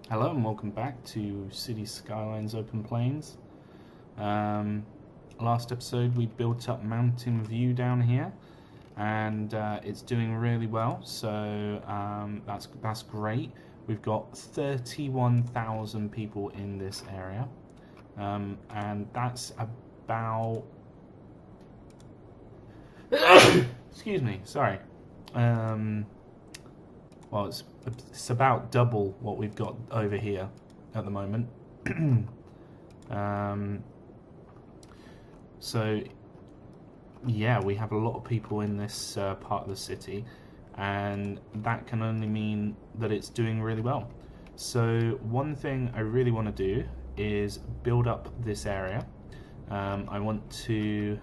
Hello and welcome back to City Skylines Open Plains. Last episode we built up Mountain View down here, and it's doing really well. So that's great. We've got 31,000 people in this area, and that's about excuse me, sorry. Well, it's about double what we've got over here at the moment. So, yeah, we have a lot of people in this part of the city, and that can only mean that it's doing really well. So, one thing I really want to do is build up this area. I want to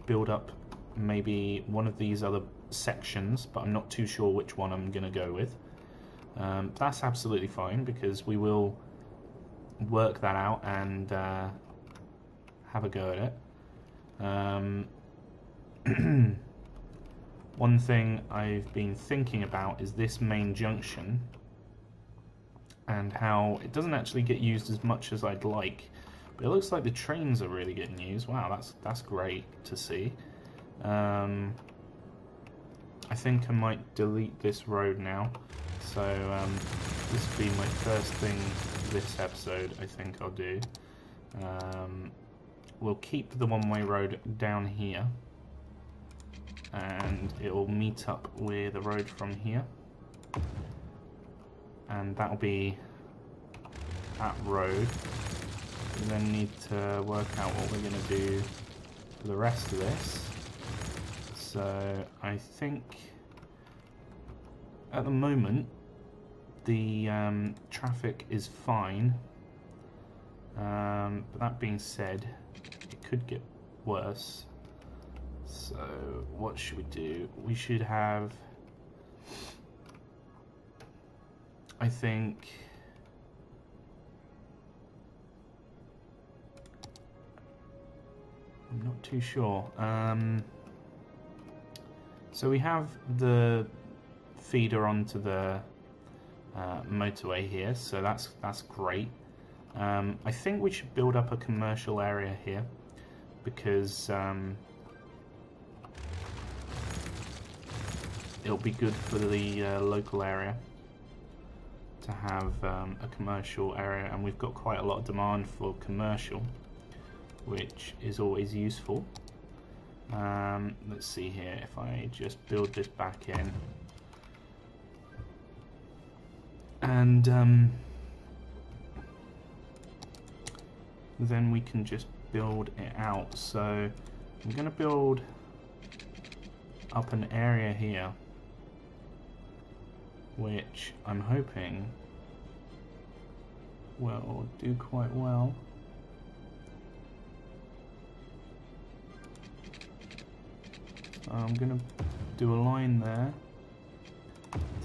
build up maybe one of these other sections, but I'm not too sure which one I'm going to go with. That's absolutely fine, because we will work that out and have a go at it. One thing I've been thinking about is this main junction and how it doesn't actually get used as much as I'd like, but it looks like the trains are really getting used. Wow, that's great to see. I think I might delete this road now. So this will be my first thing this episode, I think I'll do. We'll keep the one-way road down here, and it will meet up with the road from here. And that'll be that road. We then need to work out what we're going to do for the rest of this. So I think at the moment the traffic is fine, but that being said, it could get worse. So what should we do? We should have, I think, I'm not too sure. So we have the feeder onto the motorway here, so that's great. I think we should build up a commercial area here, because it'll be good for the local area to have a commercial area, and we've got quite a lot of demand for commercial, which is always useful. Let's see here, if I just build this back in, and then we can just build it out. So I'm going to build up an area here, which I'm hoping will do quite well. I'm going to do a line there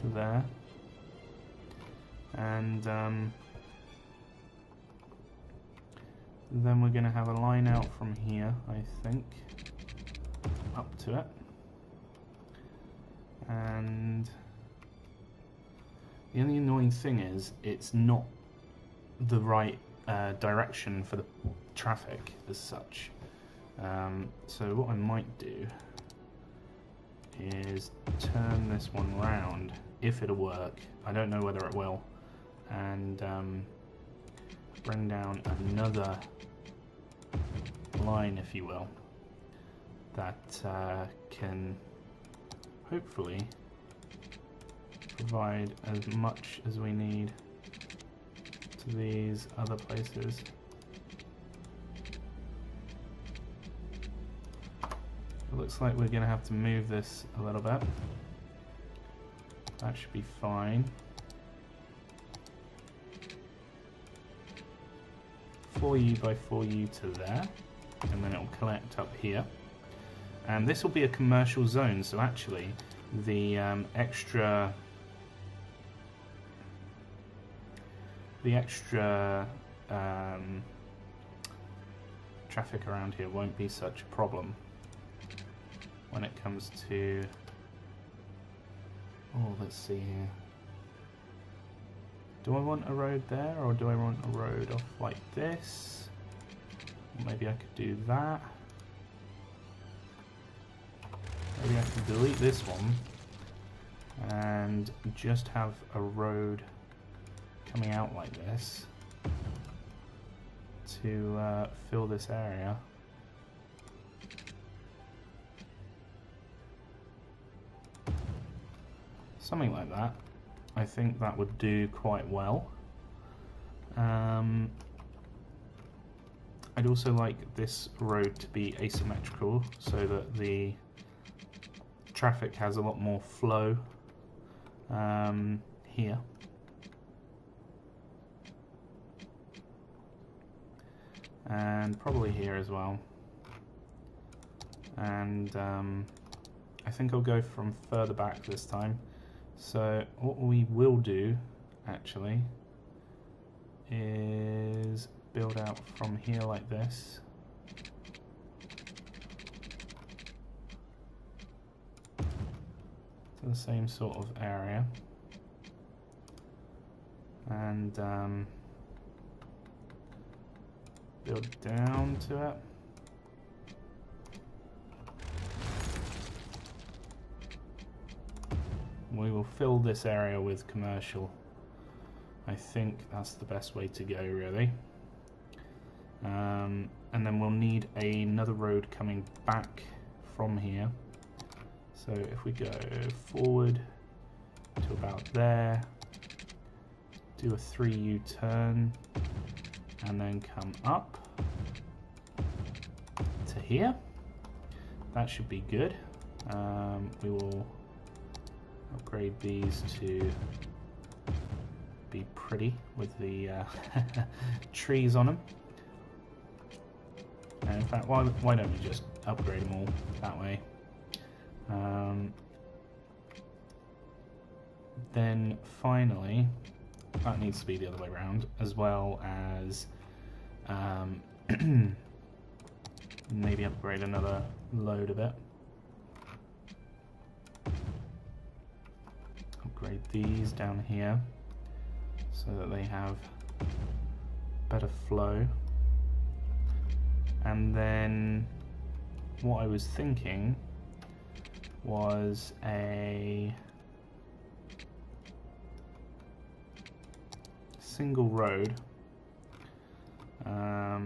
to there, and then we're going to have a line out from here, I think, up to it. And the only annoying thing is it's not the right direction for the traffic as such. So what I might do is turn this one round, if it'll work. I don't know whether it will, and bring down another line, if you will, that can hopefully provide as much as we need to these other places. It looks like we're going to have to move this a little bit. That should be fine. 4U by 4U to there, and then it'll collect up here. And this will be a commercial zone, so actually the extra traffic around here won't be such a problem when it comes to, oh, let's see here. Do I want a road there, or do I want a road off like this? Maybe I could do that. Maybe I can delete this one and just have a road coming out like this to fill this area. Something like that. I think that would do quite well. I'd also like this road to be asymmetrical so that the traffic has a lot more flow here. And probably here as well. And I think I'll go from further back this time. So what we will do actually is build out from here like this. To the same sort of area. And build down to it. We will fill this area with commercial. I think that's the best way to go, really. And then we'll need another road coming back from here. So if we go forward to about there, do a 3 U-turn, and then come up to here. That should be good. We will upgrade these to be pretty with the trees on them. And in fact, why don't we just upgrade them all that way? Then finally, that needs to be the other way around, as well as maybe upgrade another load of it. Upgrade these down here so that they have better flow. And then what I was thinking was a single road, or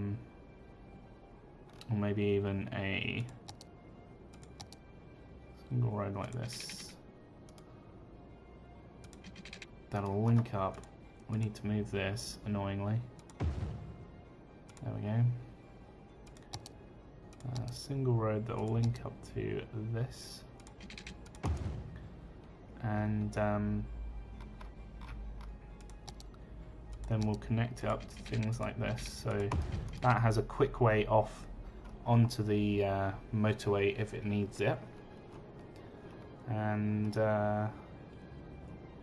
maybe even a single road like this that'll link up. We need to move this, annoyingly. There we go. A single road that will link up to this, and then we'll connect it up to things like this. So that has a quick way off onto the motorway if it needs it. And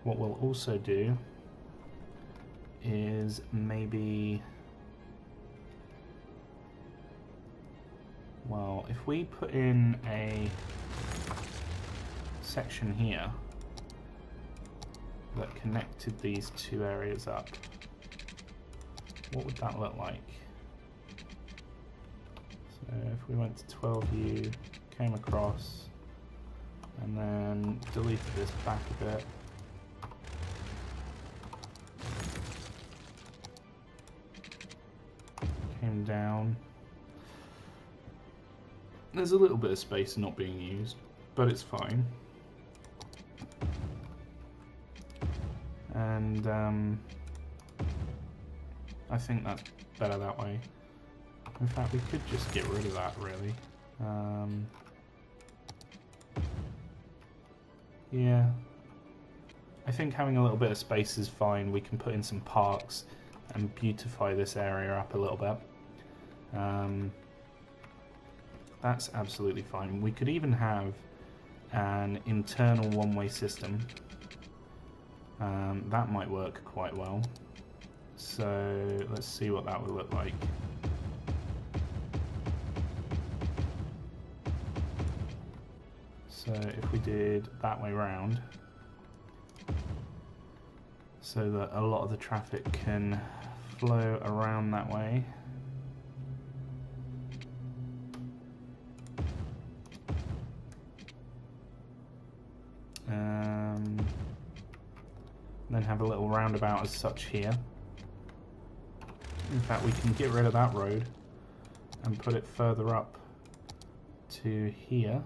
what we'll also do is maybe, well, if we put in a section here that connected these two areas up, what would that look like? So if we went to 12U, came across, and then deleted this back a bit, came down. There's a little bit of space not being used, but it's fine. And I think that's better that way. In fact, we could just get rid of that, really. Yeah. I think having a little bit of space is fine. We can put in some parks and beautify this area up a little bit. That's absolutely fine. We could even have an internal one-way system. That might work quite well. So let's see what that would look like. So if we did that way round, so that a lot of the traffic can flow around that way. Then have a little roundabout as such here. In fact, we can get rid of that road and put it further up to here.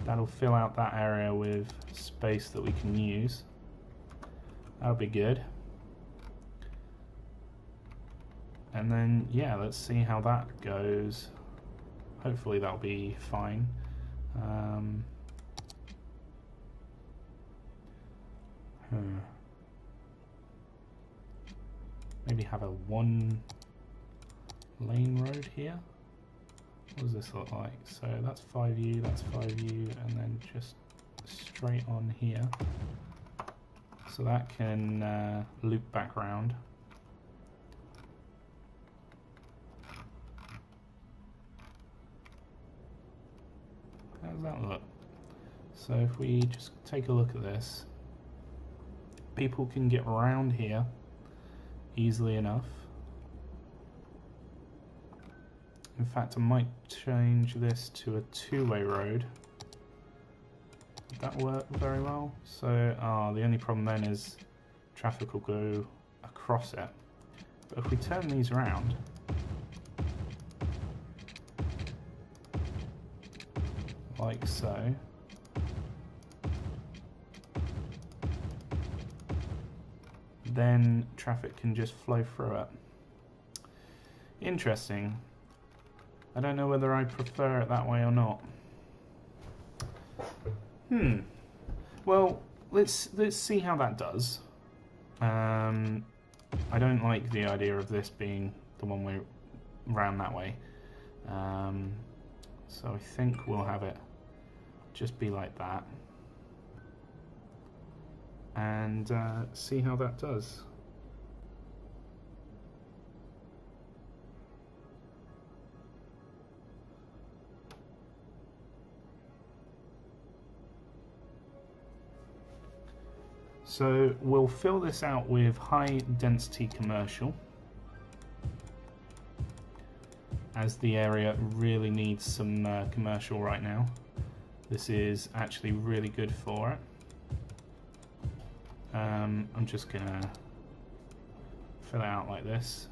That'll fill out that area with space that we can use. That'll be good. And then, yeah, let's see how that goes. Hopefully that'll be fine. Maybe have a 1 lane road here. What does this look like? So that's 5U, that's 5U, and then just straight on here. So that can loop back round. How does that look? So if we just take a look at this, people can get around here easily enough. In fact, I might change this to a 2-way road. Would that work very well? So, the only problem then is traffic will go across it. But if we turn these around, like so, then traffic can just flow through it. Interesting. I don't know whether I prefer it that way or not. Well, let's see how that does. I don't like the idea of this being the one way round that way. So I think we'll have it just be like that. And see how that does. So we'll fill this out with high density commercial, as the area really needs some commercial right now. This is actually really good for it. I'm just gonna fill it out like this.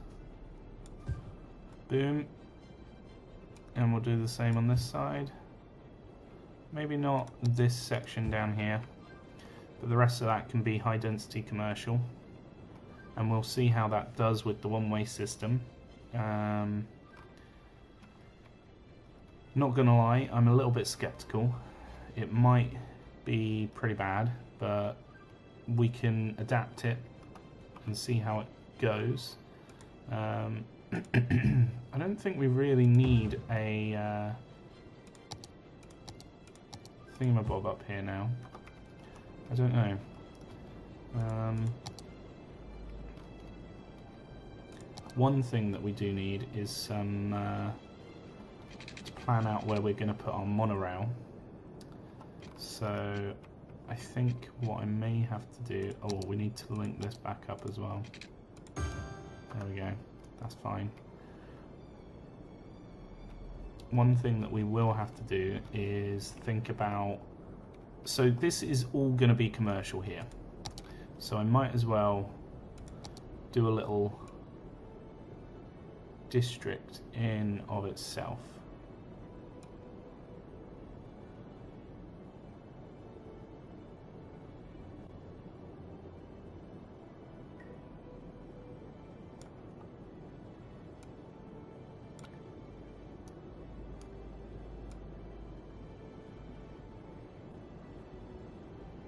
Boom. And we'll do the same on this side. Maybe not this section down here, but the rest of that can be high density commercial. And we'll see how that does with the one-way system. Not gonna lie, I'm a little bit skeptical. It might be pretty bad, but we can adapt it and see how it goes. I don't think we really need a thingamabob up here now. I don't know. One thing that we do need is some to plan out where we're going to put our monorail. So I think what I may have to do... Oh, we need to link this back up as well. There we go. That's fine. One thing that we will have to do is think about... So this is all going to be commercial here. So I might as well do a little district in of itself.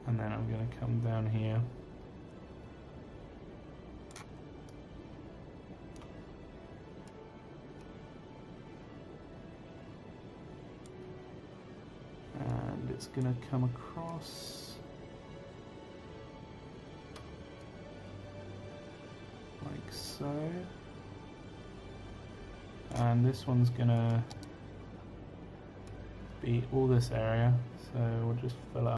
And then I'm going to come down here. And it's going to come across like so. And this one's going to be all this area, so we'll just fill it up.